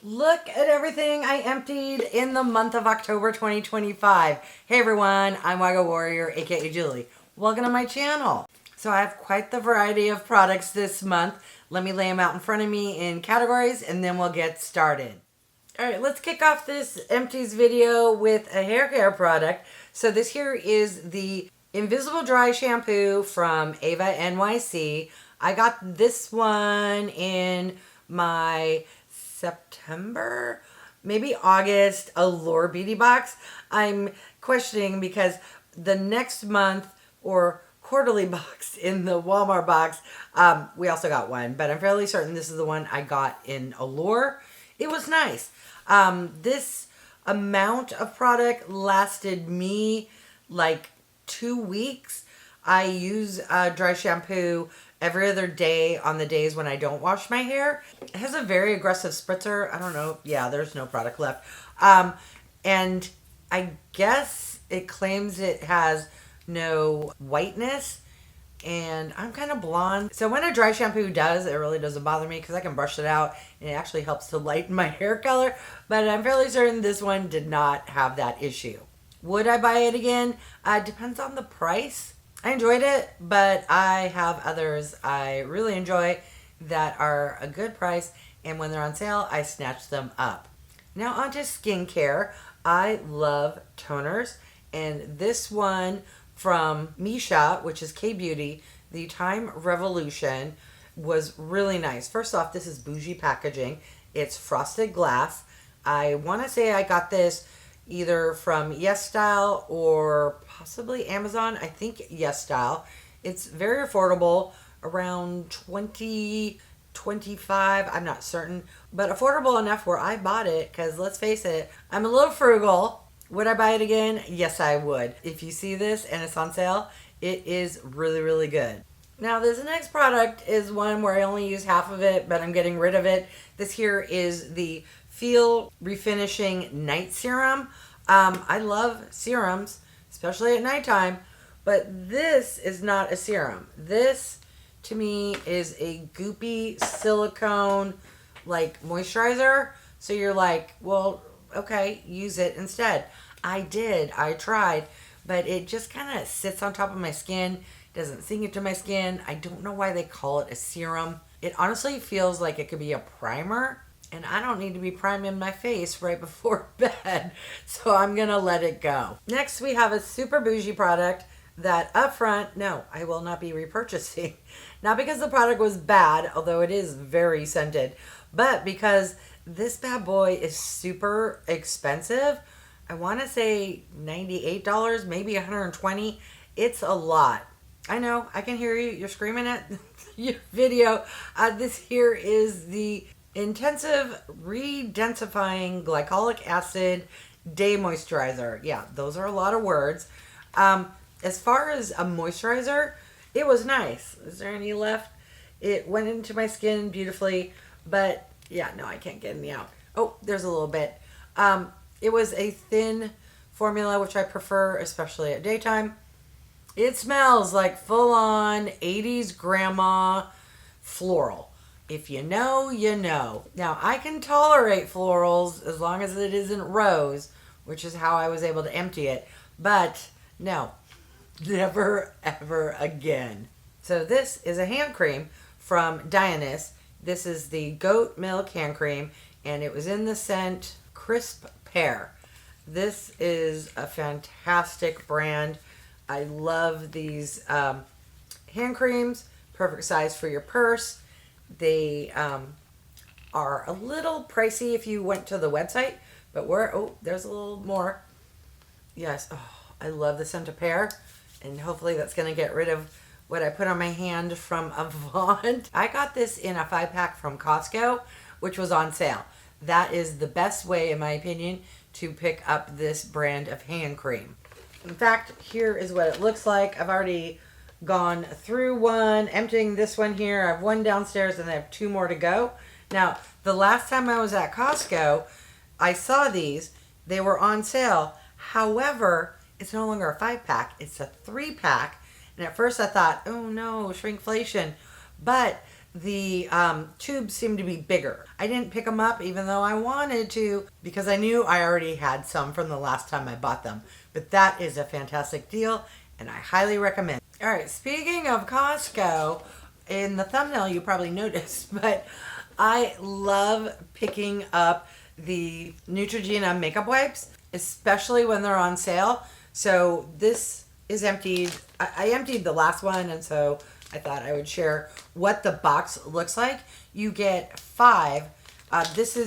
Look at everything I emptied in the month of October 2025. Hey everyone, I'm Wago Warrior, aka Julie. Welcome to my channel. So I have quite the variety of products this month. Let me lay them out in front of me in categories and then we'll get started. Alright, let's kick off this Empties video with a hair care product. So this here is the Invisible Dry Shampoo from Ava NYC. I got this one in my September, maybe August Allure Beauty box. I'm questioning because the next month or quarterly box in the Walmart box, we also got one, but I'm fairly certain this is the one I got in Allure. It was nice. This amount of product lasted me like 2 weeks. I use dry shampoo every other day on the days when I don't wash my hair. It has a very aggressive spritzer. I don't know. Yeah, there's no product left. And I guess it claims it has no whiteness. And I'm kind of blonde. So when a dry shampoo does, it really doesn't bother me because I can brush it out and it actually helps to lighten my hair color. But I'm fairly certain this one did not have that issue. Would I buy it again? Depends on the price. I enjoyed it, but I have others I really enjoy that are a good price, and when they're on sale, I snatch them up. Now on to skincare. I love toners, and this one from MISSHA, which is K-Beauty, the Time Revolution, was really nice. First off, this is bougie packaging. It's frosted glass. I want to say I got this either from Yes Style or possibly Amazon. I think Yes Style. It's very affordable, around $20, $25. I'm not certain, but affordable enough where I bought it because let's face it, I'm a little frugal. Would I buy it again? Yes, I would. If you see this and it's on sale, it is really, really good. Now this next product is one where I only use half of it, but I'm getting rid of it. This here is the Feel Refinishing Night Serum. I love serums, especially at nighttime, but this is not a serum. This, to me, is a goopy silicone, like, moisturizer. So you're like, well, okay, use it instead. I did. I tried, but it just kind of sits on top of my skin, doesn't sink into my skin. I don't know why they call it a serum. It honestly feels like it could be a primer. And I don't need to be priming my face right before bed, so I'm going to let it go. Next, we have a super bougie product that up front, no, I will not be repurchasing. Not because the product was bad, although it is very scented, but because this bad boy is super expensive. I want to say $98, maybe $120. It's a lot. I know, I can hear you. You're screaming at your video. This here is the Intensive Redensifying Glycolic Acid Day Moisturizer. Yeah, those are a lot of words. As far as a moisturizer, it was nice. Is there any left? It went into my skin beautifully, but yeah, no, I can't get any out. Oh, there's a little bit. It was a thin formula, which I prefer, especially at daytime. It smells like full-on 80s grandma floral. If you know, you know. Now, I can tolerate florals as long as it isn't rose, which is how I was able to empty it. But, no. Never, ever again. So this is a hand cream from DIONIS. This is the goat milk hand cream, and it was in the scent Crisp Pear. This is a fantastic brand. I love these hand creams. Perfect size for your purse. They are a little pricey if you went to the website, but there's a little more. Yes, I love the scent of Pear, and hopefully that's going to get rid of what I put on my hand from AVANT. I got this in a 5-pack from Costco, which was on sale. That is the best way, in my opinion, to pick up this brand of hand cream. In fact, here is what it looks like. I've already gone through one, emptying this one here. I have one downstairs and I have 2 more to go. Now, the last time I was at Costco, I saw these. They were on sale. However, it's no longer a 5-pack. It's a 3-pack. And at first I thought, oh no, shrinkflation. But the tubes seem to be bigger. I didn't pick them up even though I wanted to because I knew I already had some from the last time I bought them. But that is a fantastic deal and I highly recommend. All right, speaking of Costco, in the thumbnail you probably noticed, but I love picking up the Neutrogena makeup wipes, especially when they're on sale. So this is emptied. I emptied the last one, and so I thought I would share what the box looks like. You get 5.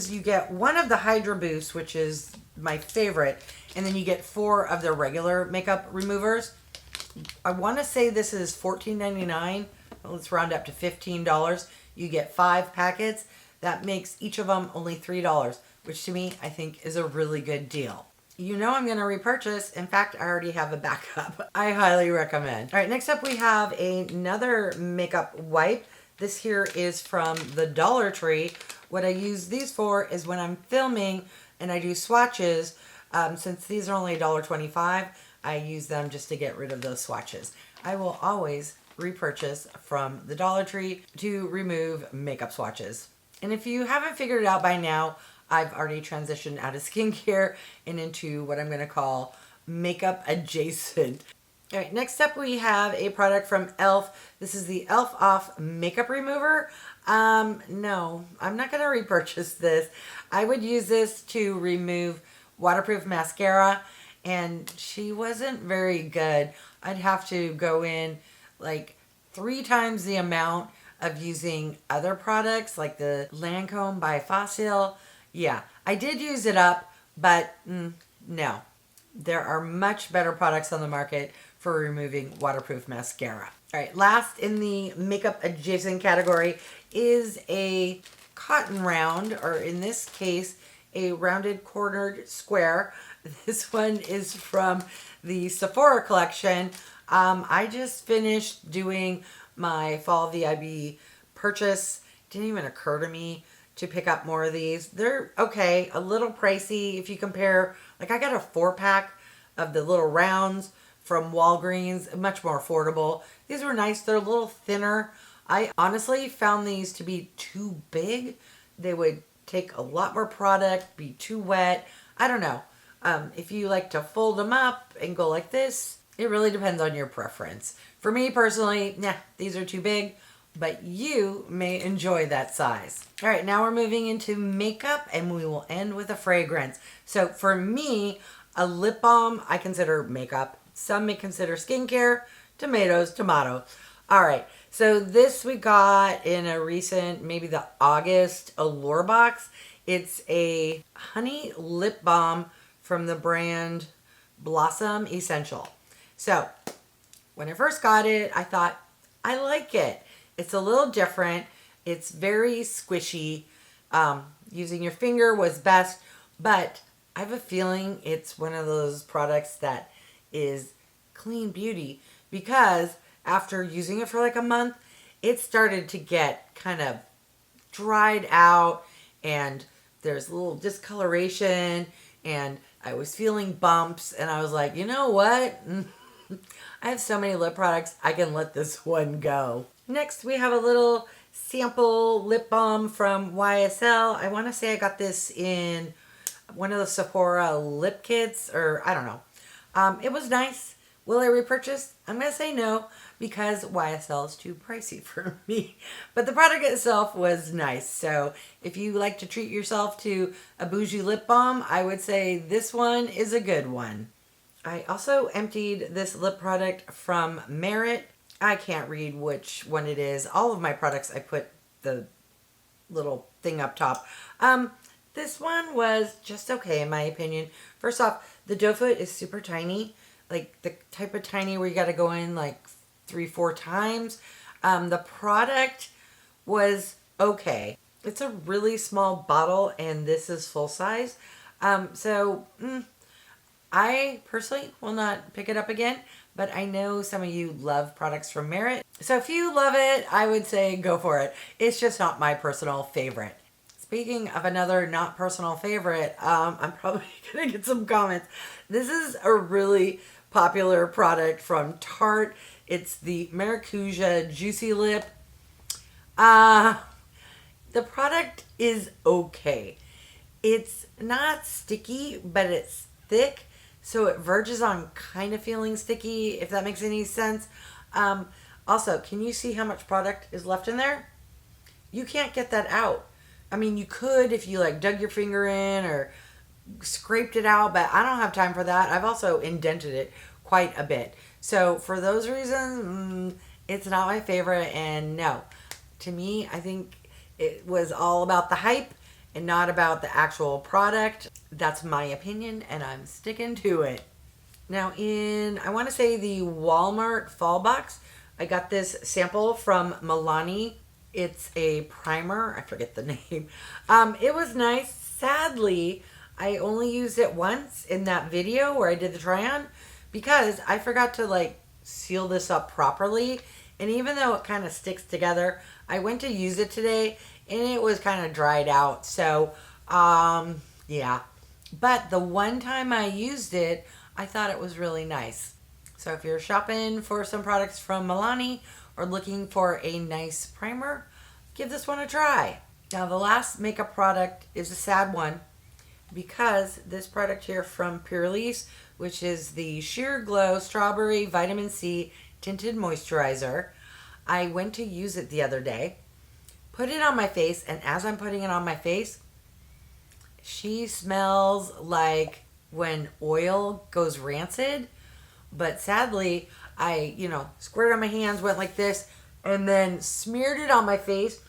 You get 1 of the Hydra Boosts, which is my favorite, and then you get 4 of the regular makeup removers. I want to say this is $14.99. Well, let's round up to $15. You get 5 packets. That makes each of them only $3, which to me I think is a really good deal. You know I'm going to repurchase. In fact, I already have a backup. I highly recommend. All right, next up we have another makeup wipe. This here is from the Dollar Tree. What I use these for is when I'm filming and I do swatches. Since these are only $1.25, I use them just to get rid of those swatches. I will always repurchase from the Dollar Tree to remove makeup swatches. And if you haven't figured it out by now, I've already transitioned out of skincare and into what I'm going to call makeup adjacent. All right, next up we have a product from e.l.f. This is the e.l.f. Off Makeup Remover. No, I'm not going to repurchase this. I would use this to remove waterproof mascara, and she wasn't very good. I'd have to go in like 3 times the amount of using other products like the Lancome by Fossil. Yeah, I did use it up, but no. There are much better products on the market for removing waterproof mascara. All right, last in the makeup adjacent category is a cotton round, or in this case, a rounded cornered square. This one is from the Sephora collection. I just finished doing my fall VIB purchase. Didn't even occur to me to pick up more of these. They're okay, a little pricey if you compare. Like I got a 4-pack of the little rounds from Walgreens, much more affordable. These were nice. They're a little thinner. I honestly found these to be too big. They would take a lot more product, be too wet. I don't know. If you like to fold them up and go like this, it really depends on your preference. For me personally, nah, these are too big, but you may enjoy that size. All right, now we're moving into makeup and we will end with a fragrance. So for me, a lip balm, I consider makeup. Some may consider skincare, tomato. All right, so this we got in a recent, maybe the August Allure box. It's a honey lip balm from the brand Blossom Essential. So when I first got it, I thought, I like it. It's a little different. It's very squishy. Using your finger was best, but I have a feeling it's one of those products that is clean beauty because after using it for like a month, it started to get kind of dried out and there's a little discoloration and I was feeling bumps and I was like, you know what? I have so many lip products, I can let this one go. Next, we have a little sample lip balm from YSL. I want to say I got this in one of the Sephora lip kits, or I don't know. It was nice. Will I repurchase? I'm going to say no because YSL is too pricey for me. But the product itself was nice. So if you like to treat yourself to a bougie lip balm, I would say this one is a good one. I also emptied this lip product from Merit. I can't read which one it is. All of my products, I put the little thing up top. This one was just okay in my opinion. First off, the doe foot is super tiny. Like the type of tiny where you got to go in like 3-4 times. The product was okay. It's a really small bottle and this is full size. I personally will not pick it up again, but I know some of you love products from Merit. So if you love it, I would say go for it. It's just not my personal favorite. Speaking of another not personal favorite, I'm probably going to get some comments. This is a really popular product from Tarte. It's the Maracuja Juicy Lip. The product is okay. It's not sticky, but it's thick, so it verges on kind of feeling sticky, if that makes any sense. Also, can you see how much product is left in there? You can't get that out. I mean, you could if you like dug your finger in or scraped it out, but I don't have time for that. I've also indented it quite a bit. So for those reasons, it's not my favorite, and no. To me, I think it was all about the hype and not about the actual product. That's my opinion, and I'm sticking to it. Now I want to say the Walmart fall box, I got this sample from Milani. It's a primer. I forget the name. It was nice. Sadly, I only used it once in that video where I did the try-on because I forgot to like seal this up properly. And even though it kind of sticks together, I went to use it today and it was kind of dried out. So, yeah. But the one time I used it, I thought it was really nice. So if you're shopping for some products from Milani or looking for a nice primer, give this one a try. Now the last makeup product is a sad one because this product here from Pear, which is the Sheer Glow Strawberry Vitamin C Tinted Moisturizer. I went to use it the other day, put it on my face, and as I'm putting it on my face, she smells like when oil goes rancid. But sadly, I, squirted on my hands, went like this, and then smeared it on my face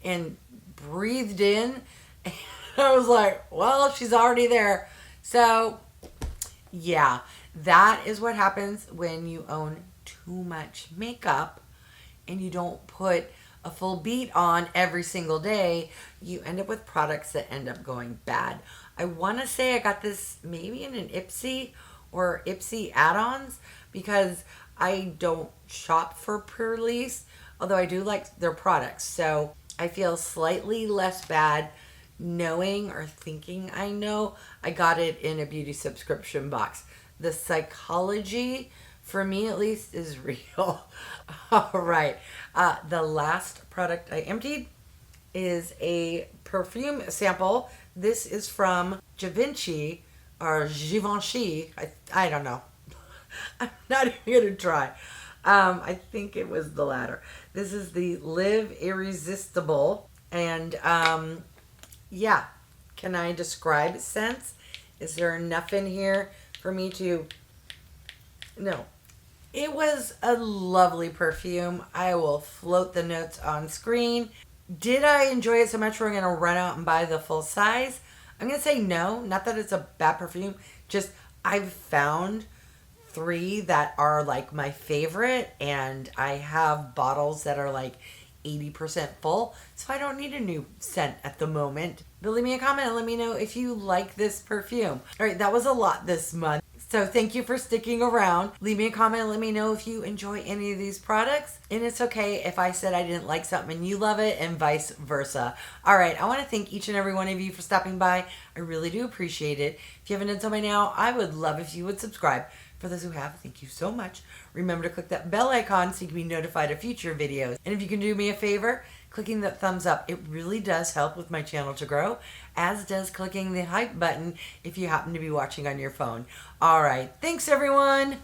and breathed in. And I was like, well, she's already there. So, yeah, that is what happens when you own too much makeup and you don't put a full beat on every single day. You end up with products that end up going bad. I want to say I got this maybe in an Ipsy or Ipsy add-ons because I don't shop for Pear, although I do like their products. So I feel slightly less bad knowing or thinking I know I got it in a beauty subscription box. The psychology, for me at least, is real. All right. The last product I emptied is a perfume sample. This is from Givenchy or Givenchy. I don't know. I'm not even going to try. I think it was the latter. This is the Live Irresistible. And yeah, can I describe scents? Is there enough in here for me to... No. It was a lovely perfume. I will float the notes on screen. Did I enjoy it so much we're going to run out and buy the full size? I'm going to say no. Not that it's a bad perfume. Just I've found 3 that are like my favorite. And I have bottles that are like 80% full. So I don't need a new scent at the moment. But leave me a comment and let me know if you like this perfume. All right, that was a lot this month. So thank you for sticking around. Leave me a comment and let me know if you enjoy any of these products. And it's okay if I said I didn't like something and you love it, and vice versa. All right, I want to thank each and every one of you for stopping by. I really do appreciate it. If you haven't done so by now, I would love if you would subscribe. For those who have, thank you so much. Remember to click that bell icon so you can be notified of future videos. And if you can do me a favor, clicking that thumbs up, it really does help with my channel to grow, as does clicking the hype button if you happen to be watching on your phone. All right, thanks everyone.